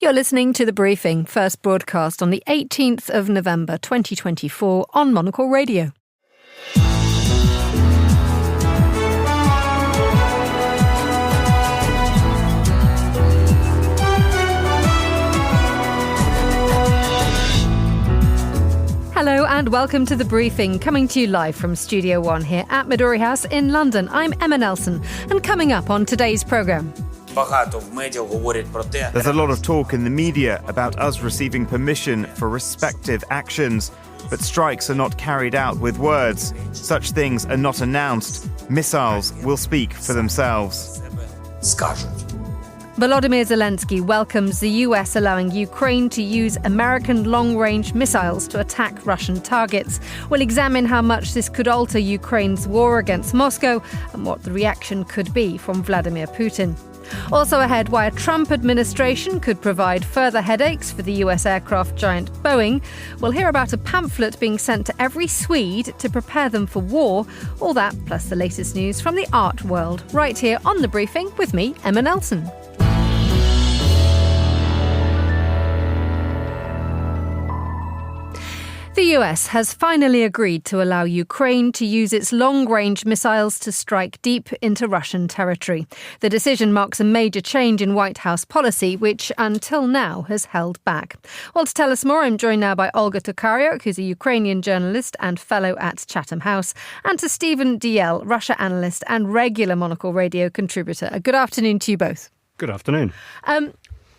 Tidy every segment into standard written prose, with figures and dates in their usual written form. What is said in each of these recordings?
You're listening to The Briefing, first broadcast on the 18th of November 2024 on Monocle Radio. Hello and welcome to The Briefing, coming to you live from Studio One here at Midori House in London. I'm Emma Nelson, and coming up on today's programme. There's a lot of talk in the media about us receiving permission for respective actions, but strikes are not carried out with words. Such things are not announced. Missiles will speak for themselves. Volodymyr Zelensky welcomes the US allowing Ukraine to use American long-range missiles to attack Russian targets. We'll examine how much this could alter Ukraine's war against Moscow and what the reaction could be from Vladimir Putin. Also ahead, why a Trump administration could provide further headaches for the US aircraft giant Boeing. We'll hear about a pamphlet being sent to every Swede to prepare them for war. All that, plus the latest news from the art world, right here on The Briefing with me, Emma Nelson. The US has finally agreed to allow Ukraine to use its long-range missiles to strike deep into Russian territory. The decision marks a major change in White House policy, which until now has held back. Well, to tell us more, I'm joined now by Olga Tokaryuk, who's a Ukrainian journalist and fellow at Chatham House, and to Stephen Diel, Russia analyst and regular Monocle Radio contributor. Good afternoon to you both. Good afternoon.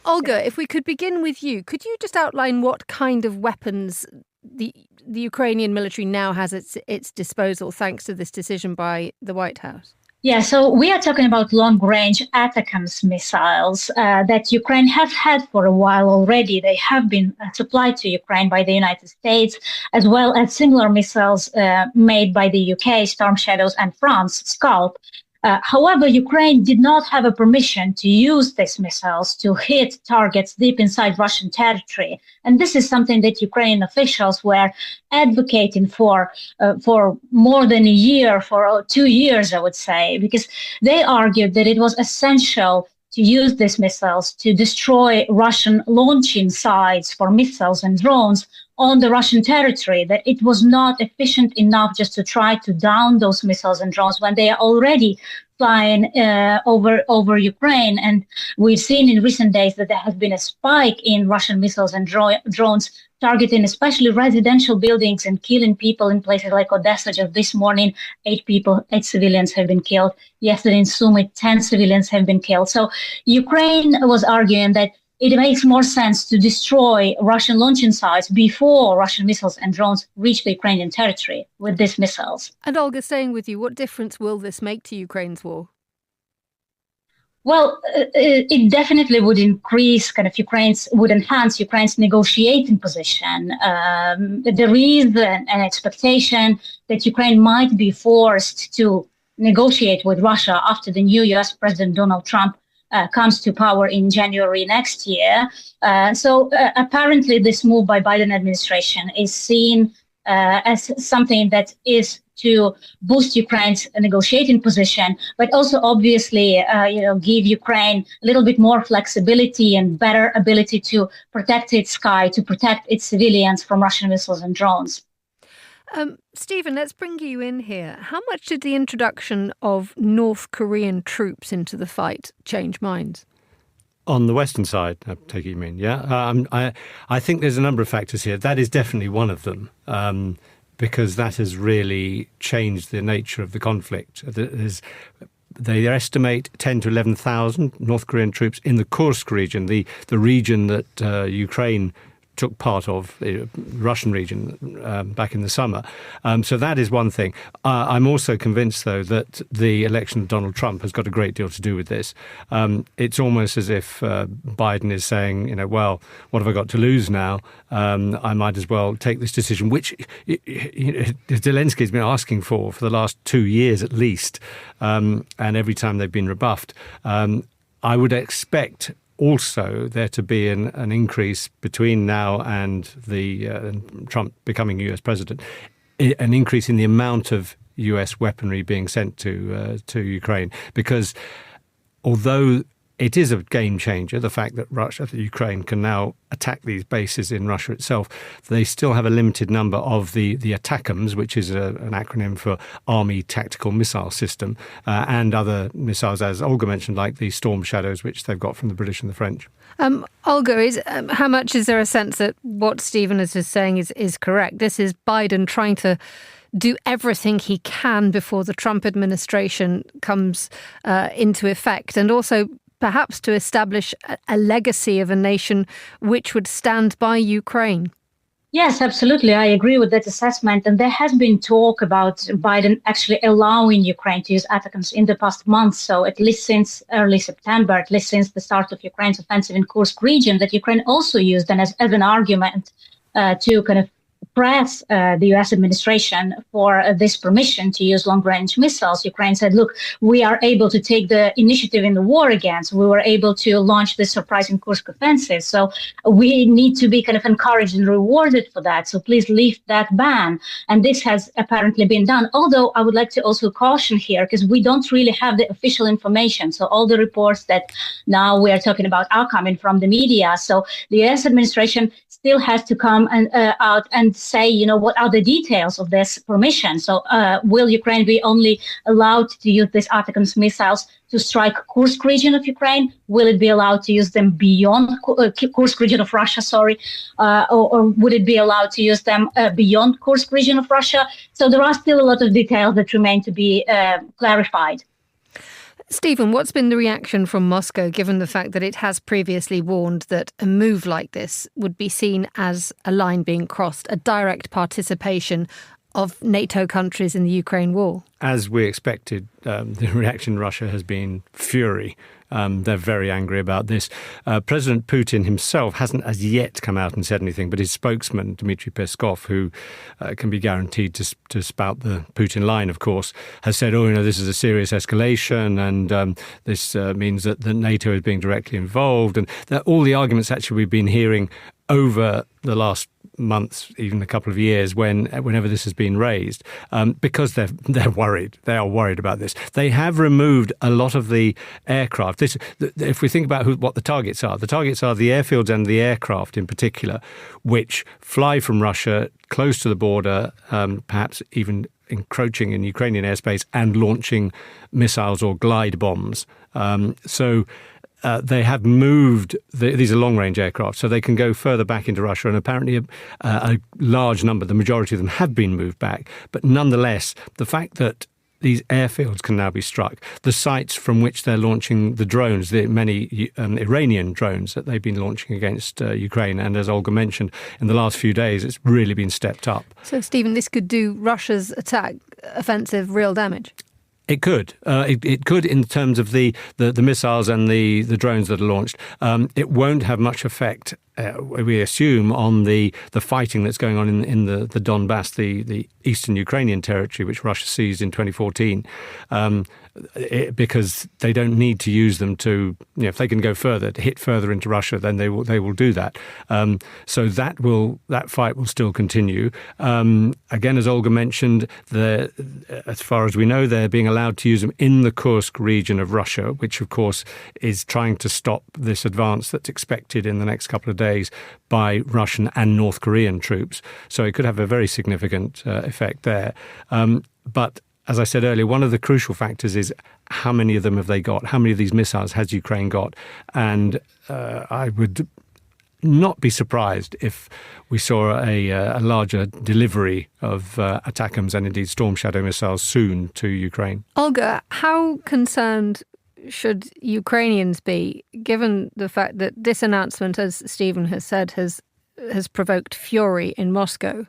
Olga, if we could begin with you, could you just outline what kind of weapons the Ukrainian military now has at its disposal, thanks to this decision by the White House? Yeah, so we are talking about long-range ATACMS missiles that Ukraine have had for a while already. They have been supplied to Ukraine by the United States, as well as similar missiles made by the UK, Storm Shadows, and France, Scalp. However, Ukraine did not have a permission to use these missiles to hit targets deep inside Russian territory. And this is something that Ukrainian officials were advocating for more than a year, for 2 years, I would say, because they argued that it was essential to use these missiles to destroy Russian launching sites for missiles and drones on the Russian territory, that it was not efficient enough just to try to down those missiles and drones when they are already flying over Ukraine. And we've seen in recent days that there has been a spike in Russian missiles and drones targeting especially residential buildings and killing people in places like Odessa. Just this morning, 8 civilians have been killed. Yesterday in Sumy, 10 civilians have been killed. So Ukraine was arguing that it makes more sense to destroy Russian launching sites before Russian missiles and drones reach the Ukrainian territory with these missiles. And Olga, staying with you, what difference will this make to Ukraine's war? Well, it definitely would enhance Ukraine's negotiating position. There is an expectation that Ukraine might be forced to negotiate with Russia after the new US President Donald Trump comes to power in January next year. So apparently this move by Biden administration is seen as something that is to boost Ukraine's negotiating position, but also obviously give Ukraine a little bit more flexibility and better ability to protect its sky, to protect its civilians from Russian missiles and drones. Stephen, let's bring you in here. How much did the introduction of North Korean troops into the fight change minds? On the Western side, I take it you mean, yeah? I think there's a number of factors here. That is definitely one of them, because that has really changed the nature of the conflict. They estimate 10 to 11,000 North Korean troops in the Kursk region, the region that Ukraine took part of, the Russian region, back in the summer. So that is one thing. I'm also convinced, though, that the election of Donald Trump has got a great deal to do with this. It's almost as if Biden is saying, well, what have I got to lose now? I might as well take this decision, which Zelensky has been asking for the last 2 years at least, and every time they've been rebuffed. I would expect also there to be an increase between now and the Trump becoming US president, an increase in the amount of US weaponry being sent to Ukraine, because although it is a game changer, the fact that Ukraine can now attack these bases in Russia itself. They still have a limited number of the ATACMS, which is an acronym for Army Tactical Missile System, and other missiles, as Olga mentioned, like the Storm Shadows, which they've got from the British and the French. Olga, how much is there a sense that what Stephen is just saying is correct? This is Biden trying to do everything he can before the Trump administration comes into effect, and also perhaps to establish a legacy of a nation which would stand by Ukraine. Yes, absolutely. I agree with that assessment. And there has been talk about Biden actually allowing Ukraine to use ATACMS in the past month. So at least since early September, at least since the start of Ukraine's offensive in Kursk region, that Ukraine also used them as an argument to kind of press the U.S. administration for this permission to use long-range missiles. Ukraine said, look, we are able to take the initiative in the war against. We were able to launch this surprising Kursk offensive. So we need to be kind of encouraged and rewarded for that. So please lift that ban. And this has apparently been done. Although I would like to also caution here, because we don't really have the official information. So all the reports that now we are talking about are coming from the media. So the U.S. administration still has to come out and say, what are the details of this permission? So will Ukraine be only allowed to use these ATACMS missiles to strike Kursk region of Ukraine? Will it be allowed to use them beyond Kursk region of Russia, or would it be allowed to use them beyond Kursk region of Russia? So there are still a lot of details that remain to be clarified. Stephen, what's been the reaction from Moscow, given the fact that it has previously warned that a move like this would be seen as a line being crossed, a direct participation of NATO countries in the Ukraine war? As we expected, the reaction in Russia has been fury. They're very angry about this. President Putin himself hasn't as yet come out and said anything, but his spokesman, Dmitry Peskov, who can be guaranteed to spout the Putin line, of course, has said, this is a serious escalation, and this means that the NATO is being directly involved. And that all the arguments actually we've been hearing over the last months, even a couple of years, whenever this has been raised, because they're worried. They are worried about this. They have removed a lot of the aircraft. If we think about what the targets are the airfields and the aircraft in particular, which fly from Russia close to the border, perhaps even encroaching in Ukrainian airspace and launching missiles or glide bombs. They have moved, these are long-range aircraft, so they can go further back into Russia, and apparently a large number, the majority of them, have been moved back. But nonetheless, the fact that these airfields can now be struck, the sites from which they're launching the drones, the many Iranian drones that they've been launching against Ukraine, and as Olga mentioned, in the last few days, it's really been stepped up. So, Stephen, this could do Russia's offensive real damage? It could. It could in terms of the missiles and the drones that are launched. It won't have much effect, we assume, on the fighting that's going on in the Donbass, the eastern Ukrainian territory, which Russia seized in 2014, because they don't need to use them to, if they can go further, to hit further into Russia, then they will do that. So that fight will still continue. Again, as Olga mentioned, as far as we know, they're being allowed to use them in the Kursk region of Russia, which of course is trying to stop this advance that's expected in the next couple of days by Russian and North Korean troops. So it could have a very significant effect there. But as I said earlier, one of the crucial factors is how many of them have they got? How many of these missiles has Ukraine got? And I would not be surprised if we saw a larger delivery of ATACMS and indeed Storm Shadow missiles soon to Ukraine. Olga, how concerned should Ukrainians be, given the fact that this announcement, as Stephen has said, has provoked fury in Moscow?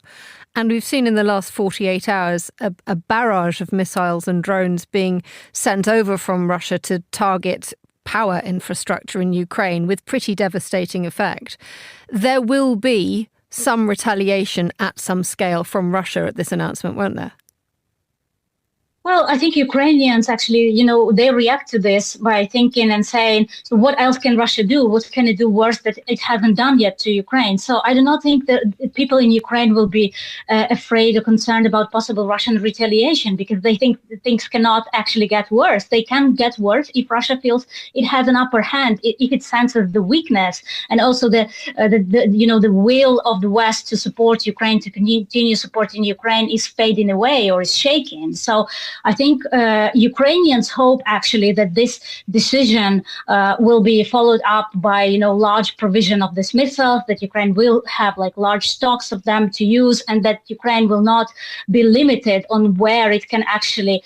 And we've seen in the last 48 hours a barrage of missiles and drones being sent over from Russia to target power infrastructure in Ukraine with pretty devastating effect. There will be some retaliation at some scale from Russia at this announcement, won't there? Well, I think Ukrainians actually, they react to this by thinking and saying, so what else can Russia do? What can it do worse that it hasn't done yet to Ukraine? So I do not think that people in Ukraine will be afraid or concerned about possible Russian retaliation because they think that things cannot actually get worse. They can get worse if Russia feels it has an upper hand, if it senses the weakness and also the will of the West to support Ukraine, to continue supporting Ukraine is fading away or is shaking. So I think Ukrainians hope actually that this decision will be followed up by, large provision of these missiles, that Ukraine will have like large stocks of them to use, and that Ukraine will not be limited on where it can actually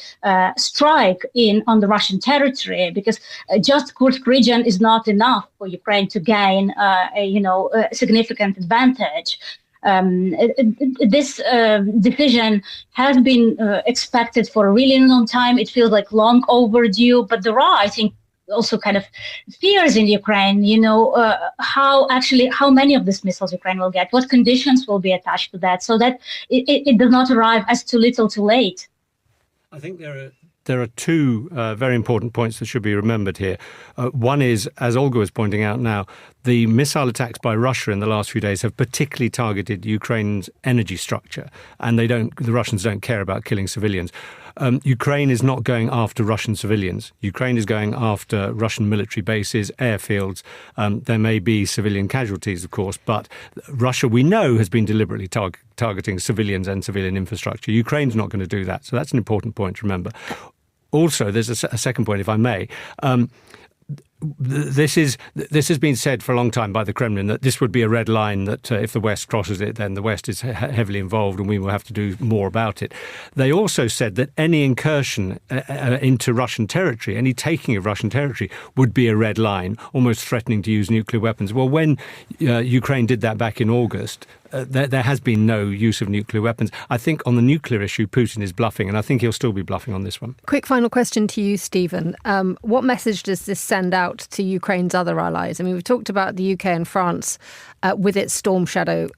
strike on the Russian territory, because just Kursk region is not enough for Ukraine to gain, a significant advantage. This decision has been expected for a really long time. It feels like long overdue, but there are, I think, also kind of fears in Ukraine, how many of these missiles Ukraine will get, what conditions will be attached to that, so that it does not arrive as too little too late. I think there are two very important points that should be remembered here. One is, as Olga was pointing out now, the missile attacks by Russia in the last few days have particularly targeted Ukraine's energy structure, and the Russians don't care about killing civilians. Ukraine is not going after Russian civilians. Ukraine is going after Russian military bases, airfields. There may be civilian casualties, of course, but Russia, we know, has been deliberately targeting civilians and civilian infrastructure. Ukraine's not going to do that. So that's an important point to remember. Also, there's a second point, if I may. This has been said for a long time by the Kremlin that this would be a red line, that if the West crosses it, then the West is heavily involved and we will have to do more about it. They also said that any incursion into Russian territory, any taking of Russian territory, would be a red line, almost threatening to use nuclear weapons. Well, when Ukraine did that back in August, there has been no use of nuclear weapons. I think on the nuclear issue, Putin is bluffing, and I think he'll still be bluffing on this one. Quick final question to you, Stephen. What message does this send out to Ukraine's other allies? I mean, we've talked about the UK and France with its Storm Shadow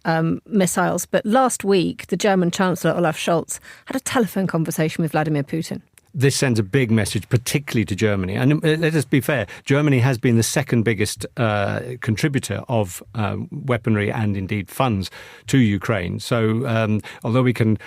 missiles, but last week, the German Chancellor, Olaf Scholz, had a telephone conversation with Vladimir Putin. This sends a big message, particularly to Germany. And let us be fair, Germany has been the second biggest contributor of weaponry and indeed funds to Ukraine. So although we can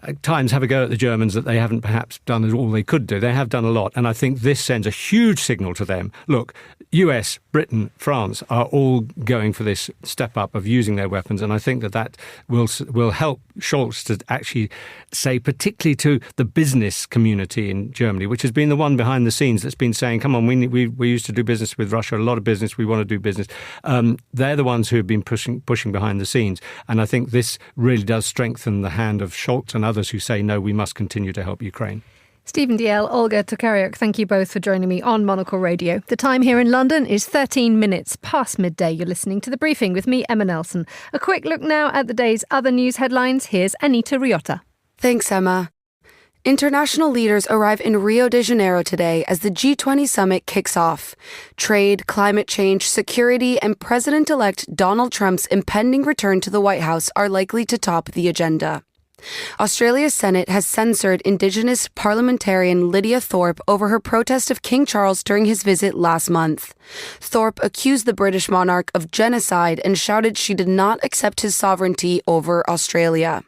at times have a go at the Germans that they haven't perhaps done all they could do, they have done a lot. And I think this sends a huge signal to them. Look, US, Britain, France are all going for this step up of using their weapons. And I think that will help Scholz to actually say, particularly to the business community in Germany, which has been the one behind the scenes that's been saying, come on, we used to do business with Russia, a lot of business, we want to do business. They're the ones who have been pushing behind the scenes. And I think this really does strengthen the hand of Scholz and others who say, no, we must continue to help Ukraine. Stephen Dalziel, Olga Tokaryuk, thank you both for joining me on Monocle Radio. The time here in London is 13 minutes past midday. You're listening to The Briefing with me, Emma Nelson. A quick look now at the day's other news headlines. Here's Anita Riotta. Thanks, Emma. International leaders arrive in Rio de Janeiro today as the G20 summit kicks off. Trade, climate change, security, and President-elect Donald Trump's impending return to the White House are likely to top the agenda. Australia's Senate has censored Indigenous parliamentarian Lydia Thorpe over her protest of King Charles during his visit last month. Thorpe accused the British monarch of genocide and shouted she did not accept his sovereignty over Australia.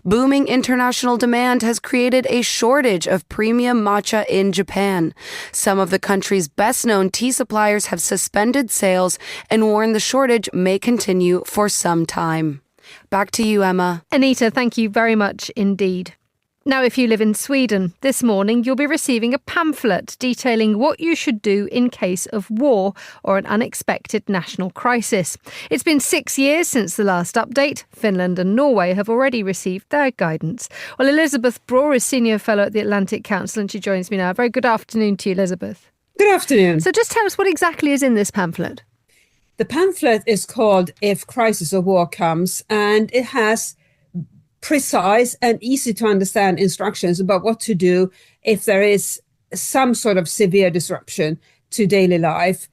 Booming international demand has created a shortage of premium matcha in Japan. Some of the country's best-known tea suppliers have suspended sales and warn the shortage may continue for some time. Back to you, Emma. Anita, thank you very much indeed. Now, if you live in Sweden, this morning you'll be receiving a pamphlet detailing what you should do in case of war or an unexpected national crisis. It's been 6 years since the last update. Finland and Norway have already received their guidance. Well, Elizabeth Braw is Senior Fellow at the Atlantic Council and she joins me now. Very good afternoon to you, Elizabeth. Good afternoon. So just tell us what exactly is in this pamphlet. The pamphlet is called If Crisis or War Comes, and it has precise and easy to understand instructions about what to do if there is some sort of severe disruption to daily life,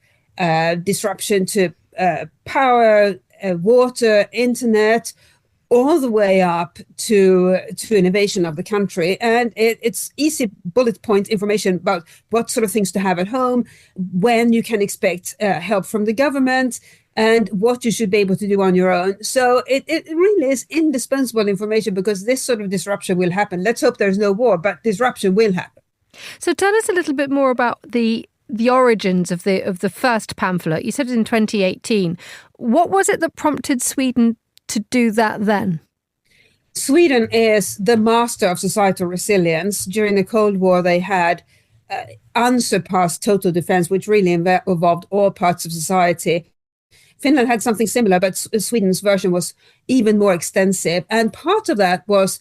disruption to power, water, internet, all the way up to an invasion of the country. And it's easy bullet point information about what sort of things to have at home, when you can expect help from the government, and what you should be able to do on your own. So it really is indispensable information, because this sort of disruption will happen. Let's hope there's no war, but disruption will happen. So tell us a little bit more about the origins of the first pamphlet. You said it in 2018. What was it that prompted Sweden to do that then? Sweden is the master of societal resilience. During the Cold War, they had unsurpassed total defense, which really involved all parts of society. Finland had something similar, but Sweden's version was even more extensive. And part of that was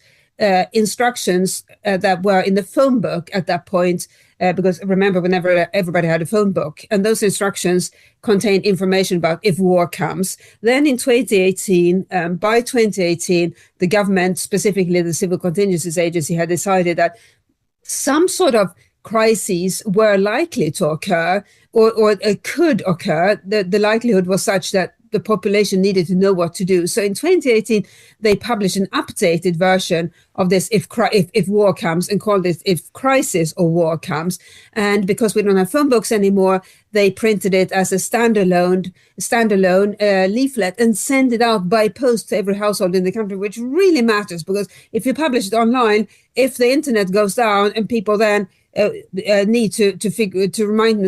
instructions that were in the phone book at that point, because remember, whenever everybody had a phone book, and those instructions contained information about if war comes. Then in 2018, by 2018, the government, specifically the Civil Contingencies Agency, had decided that some sort of crises were likely to occur, or could occur. The likelihood was such that the population needed to know what to do. So in 2018, they published an updated version of this if war comes, and called it If Crisis or War Comes. And because we don't have phone books anymore, they printed it as a standalone leaflet and sent it out by post to every household in the country, which really matters, because if you publish it online, if the internet goes down and people then need to remind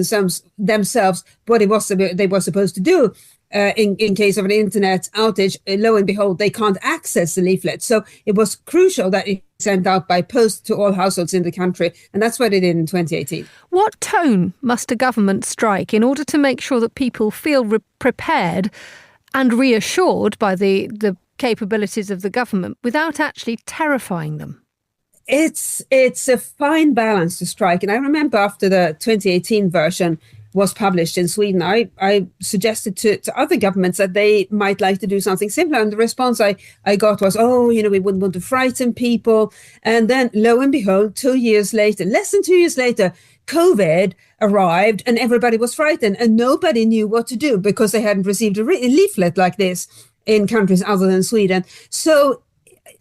themselves what it was they were supposed to do, in case of an internet outage, lo and behold, they can't access the leaflet. So it was crucial that it sent out by post to all households in the country. And that's what it did in 2018. What tone must a government strike in order to make sure that people feel prepared and reassured by the capabilities of the government without actually terrifying them? It's a fine balance to strike. And I remember after the 2018 version was published in Sweden, I suggested to other governments that they might like to do something similar. And the response I got was, we wouldn't want to frighten people. And then lo and behold, less than 2 years later, COVID arrived and everybody was frightened and nobody knew what to do, because they hadn't received a leaflet like this in countries other than Sweden. So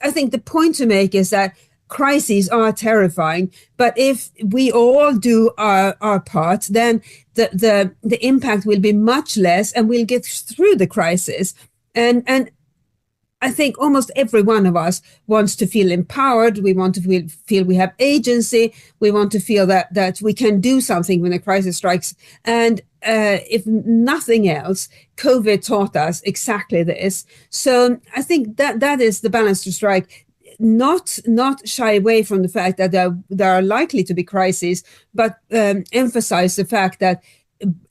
I think the point to make is that crises are terrifying, but if we all do our part, then the impact will be much less, and we'll get through the crisis. And I think almost every one of us wants to feel empowered. We want to feel we have agency. We want to feel that we can do something when a crisis strikes. And if nothing else, COVID taught us exactly this. So I think that is the balance to strike. Not shy away from the fact that there are likely to be crises, but emphasize the fact that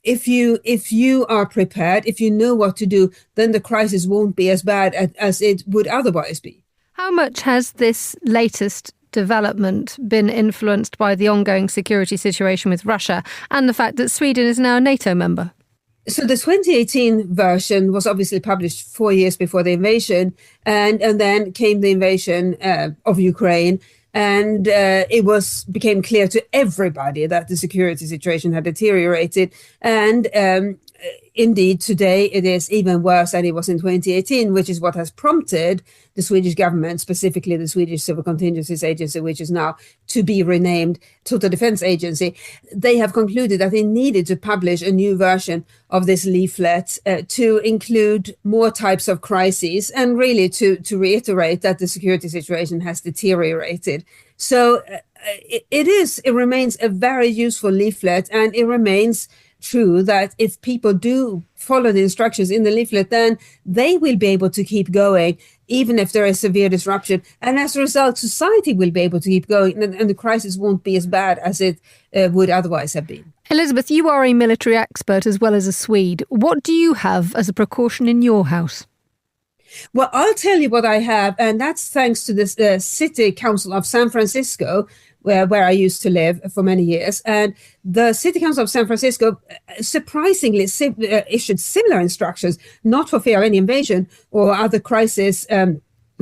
if you are prepared, if you know what to do, then the crisis won't be as bad as it would otherwise be. How much has this latest development been influenced by the ongoing security situation with Russia and the fact that Sweden is now a NATO member? So the 2018 version was obviously published 4 years before the invasion, and then came the invasion of Ukraine, and it became clear to everybody that the security situation had deteriorated, and indeed today it is even worse than it was in 2018, which is what has prompted the Swedish government, specifically the Swedish Civil Contingencies Agency, which is now to be renamed Total Defense Agency. They have concluded that they needed to publish a new version of this leaflet to include more types of crises, and really to reiterate that the security situation has deteriorated. So it remains a very useful leaflet, and it remains true that if people do follow the instructions in the leaflet, then they will be able to keep going, even if there is severe disruption. And as a result, society will be able to keep going, and the crisis won't be as bad as it would otherwise have been. Elizabeth, you are a military expert as well as a Swede. What do you have as a precaution in your house? Well, I'll tell you what I have, and that's thanks to the City Council of San Francisco, where I used to live for many years. And the City Council of San Francisco surprisingly issued similar instructions, not for fear of any invasion or other crisis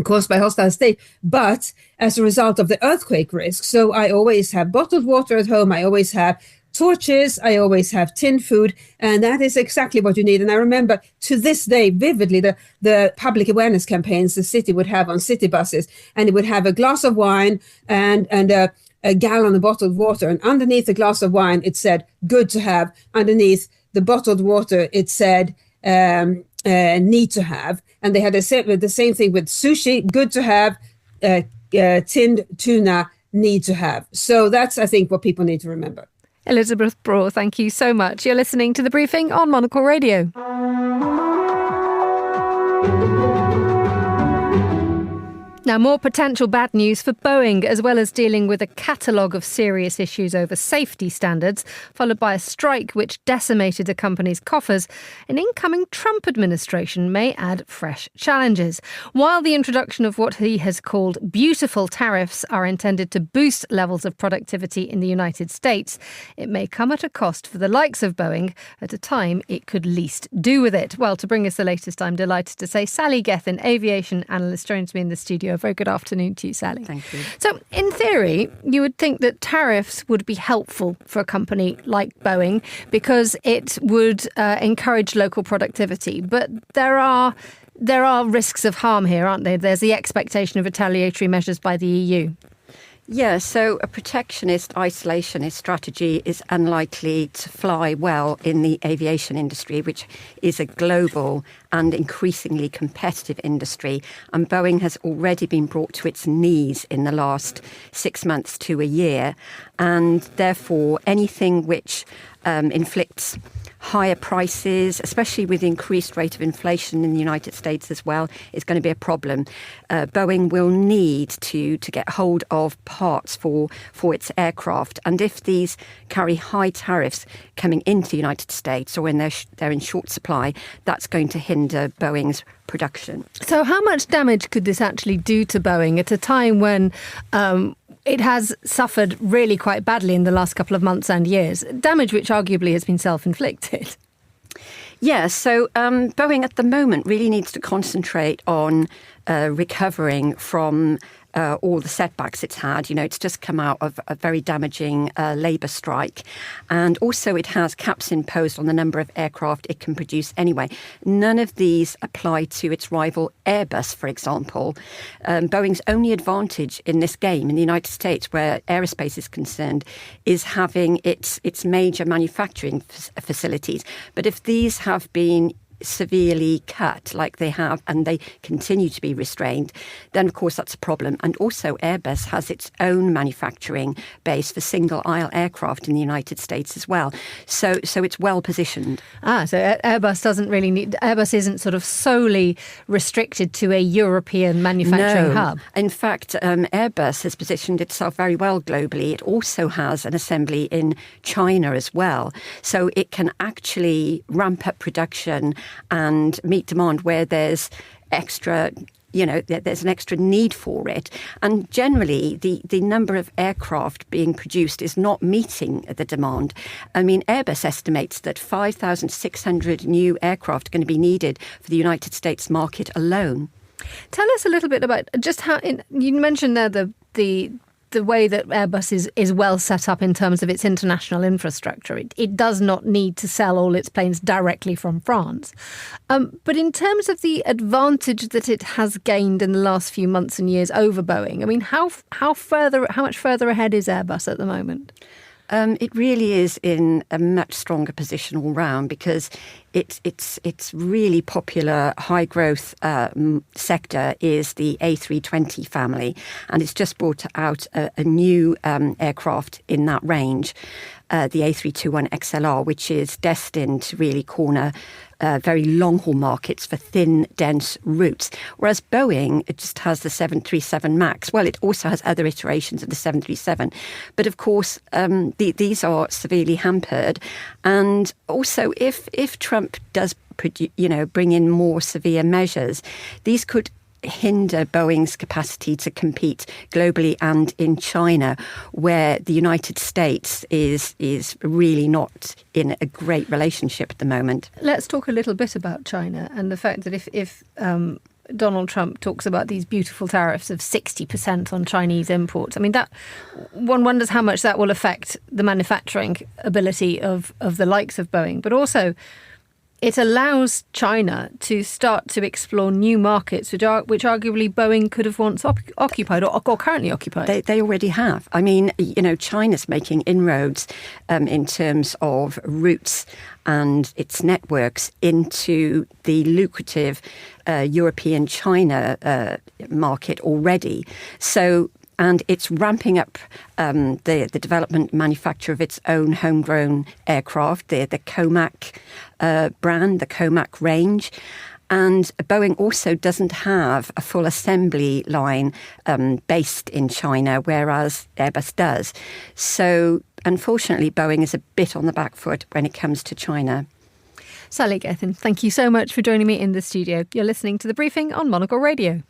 caused by hostile state, but as a result of the earthquake risk. So I always have bottled water at home. I always have torches. I always have tin food, and that is exactly what you need. And I remember to this day vividly the public awareness campaigns the city would have on city buses, and it would have a glass of wine and a gallon of bottled water, and underneath the glass of wine it said "good to have." Underneath the bottled water it said "need to have." And they had the same thing with sushi: good to have, tinned tuna, need to have. So that's, I think, what people need to remember. Elizabeth Braw, thank you so much. You're listening to The Briefing on Monocle Radio. Now, more potential bad news for Boeing, as well as dealing with a catalogue of serious issues over safety standards, followed by a strike which decimated the company's coffers. An incoming Trump administration may add fresh challenges. While the introduction of what he has called beautiful tariffs are intended to boost levels of productivity in the United States, it may come at a cost for the likes of Boeing at a time it could least do with it. Well, to bring us the latest, I'm delighted to say Sally Gethin, aviation analyst, joins me in the studio. A very good afternoon to you, Sally. Thank you. So, in theory, you would think that tariffs would be helpful for a company like Boeing because it would encourage local productivity. But there are risks of harm here, aren't there? There's the expectation of retaliatory measures by the EU. Yeah, so a protectionist, isolationist strategy is unlikely to fly well in the aviation industry, which is a global and increasingly competitive industry. And Boeing has already been brought to its knees in the last 6 months to a year. And therefore, anything which inflicts higher prices, especially with the increased rate of inflation in the United States as well, is going to be a problem. Boeing will need to get hold of parts for its aircraft. And if these carry high tariffs coming into the United States or they're in short supply, that's going to hinder Boeing's production. So how much damage could this actually do to Boeing at a time when it has suffered really quite badly in the last couple of months and years, damage which arguably has been self-inflicted? Yeah, so Boeing at the moment really needs to concentrate on recovering from all the setbacks it's had. You know, it's just come out of a very damaging labour strike. And also it has caps imposed on the number of aircraft it can produce anyway. None of these apply to its rival Airbus, for example. Boeing's only advantage in this game in the United States, where aerospace is concerned, is having its major manufacturing facilities. But if these have been severely cut like they have and they continue to be restrained, then of course that's a problem. And also Airbus has its own manufacturing base for single aisle aircraft in the United States as well. So it's well positioned. So Airbus isn't sort of solely restricted to a European manufacturing hub. In fact, Airbus has positioned itself very well globally. It also has an assembly in China as well. So it can actually ramp up production and meet demand where there's extra, there's an extra need for it. And generally, the number of aircraft being produced is not meeting the demand. I mean, Airbus estimates that 5,600 new aircraft are going to be needed for the United States market alone. Tell us a little bit about just how, you mentioned there the way that Airbus is well set up in terms of its international infrastructure. It does not need to sell all its planes directly from France. But in terms of the advantage that it has gained in the last few months and years over Boeing, I mean, how much further ahead is Airbus at the moment? It really is in a much stronger position all round because its really popular high growth sector is the A320 family, and it's just brought out a new aircraft in that range, the A321 XLR, which is destined to really corner very long-haul markets for thin, dense routes. Whereas Boeing, it just has the 737 MAX. Well, it also has other iterations of the 737. But of course, these are severely hampered. And also, if Trump does, bring in more severe measures, these could hinder Boeing's capacity to compete globally and in China, where the United States is really not in a great relationship at the moment. Let's talk a little bit about China and the fact that if Donald Trump talks about these beautiful tariffs of 60% on Chinese imports. I mean, that one wonders how much that will affect the manufacturing ability of the likes of Boeing. But also, it allows China to start to explore new markets, which arguably Boeing could have once occupied or currently occupied. They already have. I mean, China's making inroads in terms of routes and its networks into the lucrative European China market already. And it's ramping up the development manufacture of its own homegrown aircraft, the Comac brand, the Comac range. And Boeing also doesn't have a full assembly line based in China, whereas Airbus does. So, unfortunately, Boeing is a bit on the back foot when it comes to China. Sally Gethin, thank you so much for joining me in the studio. You're listening to The Briefing on Monocle Radio.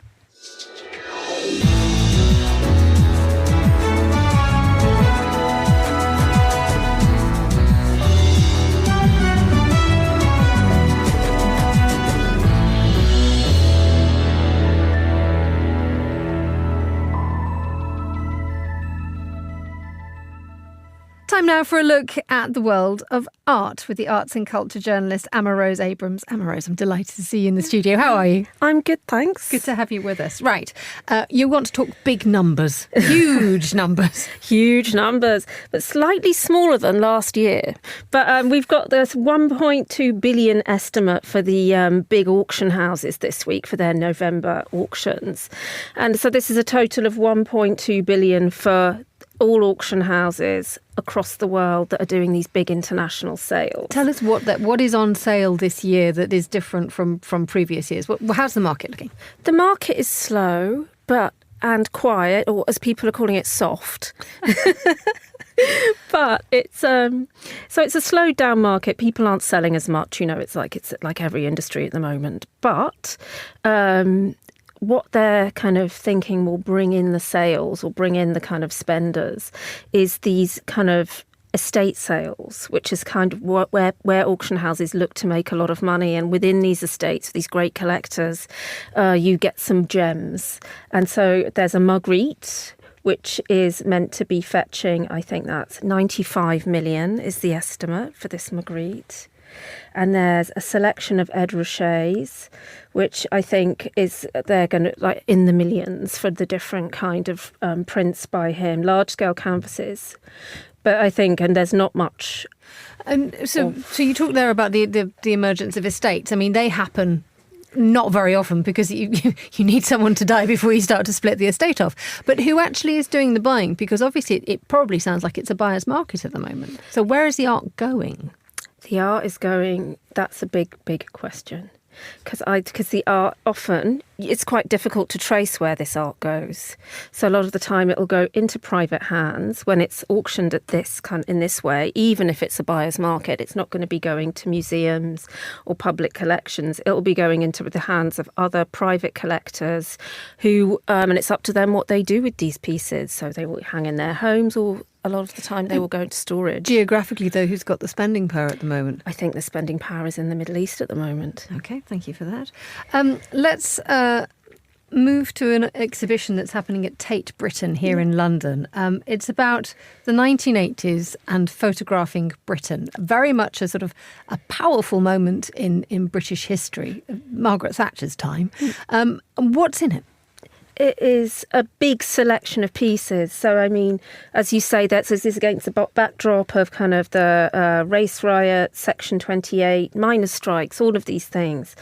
Time now for a look at the world of art with the arts and culture journalist Amma Rose Abrams. Amma Rose, I'm delighted to see you in the studio. How are you? I'm good, thanks. Good to have you with us. Right. You want to talk big numbers, huge numbers. Huge numbers, but slightly smaller than last year. But we've got this 1.2 billion estimate for the big auction houses this week for their November auctions. And so this is a total of 1.2 billion for all auction houses across the world that are doing these big international sales. Tell us what is on sale this year that is different from previous years. How's the market looking? The market is slow and quiet, or as people are calling it, soft. But it's a slowed down market. People aren't selling as much. It's like every industry at the moment. But what they're kind of thinking will bring in the sales or bring in the kind of spenders is these kind of estate sales, which is kind of where auction houses look to make a lot of money. And within these estates, these great collectors, you get some gems. And so there's a Magritte, which is meant to be fetching, I think that's 95 million is the estimate for this Magritte. And there's a selection of Ed Ruscha's, which I think they're going to like in the millions for the different kind of prints by him, large scale canvases. But I think, and there's not much. So you talked there about the emergence of estates. I mean, they happen not very often because you need someone to die before you start to split the estate off. But who actually is doing the buying? Because obviously it probably sounds like it's a buyer's market at the moment. So where is the art going? The art is going, that's a big, big question. Because the art often, it's quite difficult to trace where this art goes. So a lot of the time it'll go into private hands when it's auctioned at in this way. Even if it's a buyer's market, it's not going to be going to museums or public collections. It'll be going into the hands of other private collectors who, and it's up to them what they do with these pieces. So they will hang in their homes, or a lot of the time they will go into storage. Geographically, though, who's got the spending power at the moment? I think the spending power is in the Middle East at the moment. OK, thank you for that. Let's move to an exhibition that's happening at Tate Britain here in London. It's about the 1980s and photographing Britain. Very much a sort of a powerful moment in British history, Margaret Thatcher's time. What's in it? It is a big selection of pieces. So, I mean, as you say, this is against the backdrop of kind of the race riot, Section 28, miners' strikes, all of these things,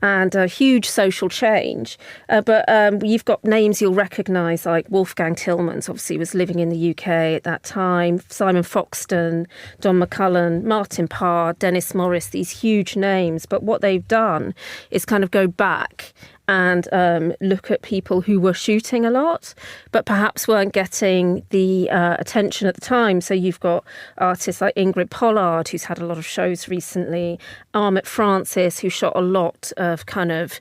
and a huge social change. But you've got names you'll recognise, like Wolfgang Tillmans, obviously was living in the UK at that time, Simon Foxton, Don McCullum, Martin Parr, Dennis Morris, these huge names. But what they've done is kind of go back and look at people who were shooting a lot, but perhaps weren't getting the attention at the time. So you've got artists like Ingrid Pollard, who's had a lot of shows recently, Armit Francis, who shot a lot of kind of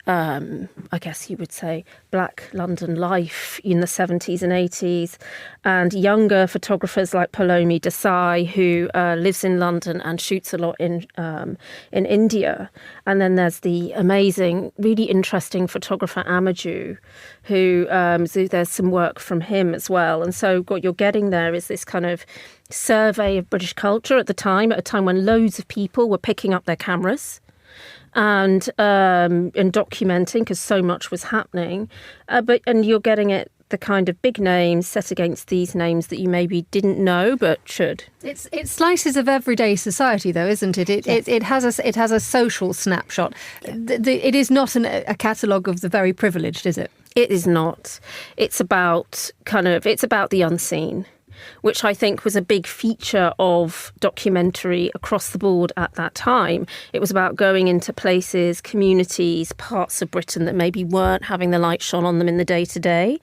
I guess you would say, Black London life in the 70s and 80s, and younger photographers like Palomi Desai, who lives in London and shoots a lot in India. And then there's the amazing, really interesting photographer Amadou, who so there's some work from him as well. And so what you're getting there is this kind of survey of British culture at a time when loads of people were picking up their cameras and documenting, because so much was happening. And you're getting it, the kind of big names set against these names that you maybe didn't know but should. It's slices of everyday society, though, isn't it? It has a social snapshot. It is not a catalogue of the very privileged, is it? It is not. It's about the unseen, which I think was a big feature of documentary across the board at that time. It was about going into places, communities, parts of Britain that maybe weren't having the light shone on them in the day-to-day,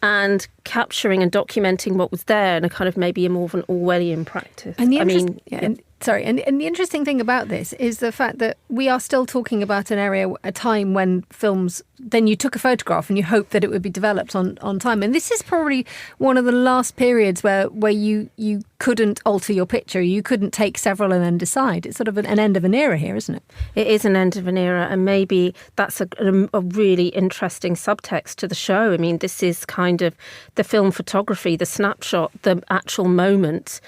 and capturing and documenting what was there in a kind of maybe a more of an Orwellian practice. And the interesting thing about this is the fact that we are still talking about a time when films, then you took a photograph and you hoped that it would be developed on time. And this is probably one of the last periods where you couldn't alter your picture. You couldn't take several and then decide. It's sort of an end of an era here, isn't it? It is an end of an era, and maybe that's a really interesting subtext to the show. I mean, this is kind of the film photography, the snapshot, the actual moment,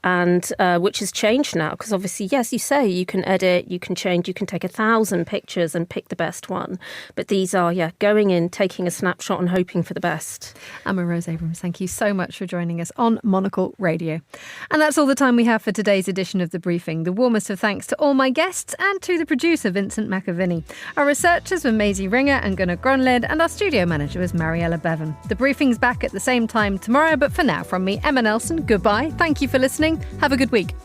and which has changed now, because obviously, yes, you say you can edit, you can change, you can take 1,000 pictures and pick the best one. But these are, going in, taking a snapshot and hoping for the best. Emma Rose Abrams, thank you so much for joining us on Monocle Radio. And that's all the time we have for today's edition of The Briefing. The warmest of thanks to all my guests and to the producer, Vincent McAviney. Our researchers were Maisie Ringer and Gunnar Grunlid, and our studio manager was Mariella Bevan. The Briefing's back at the same time tomorrow, but for now, from me, Emma Nelson, goodbye. Thank you for listening. Have a good week.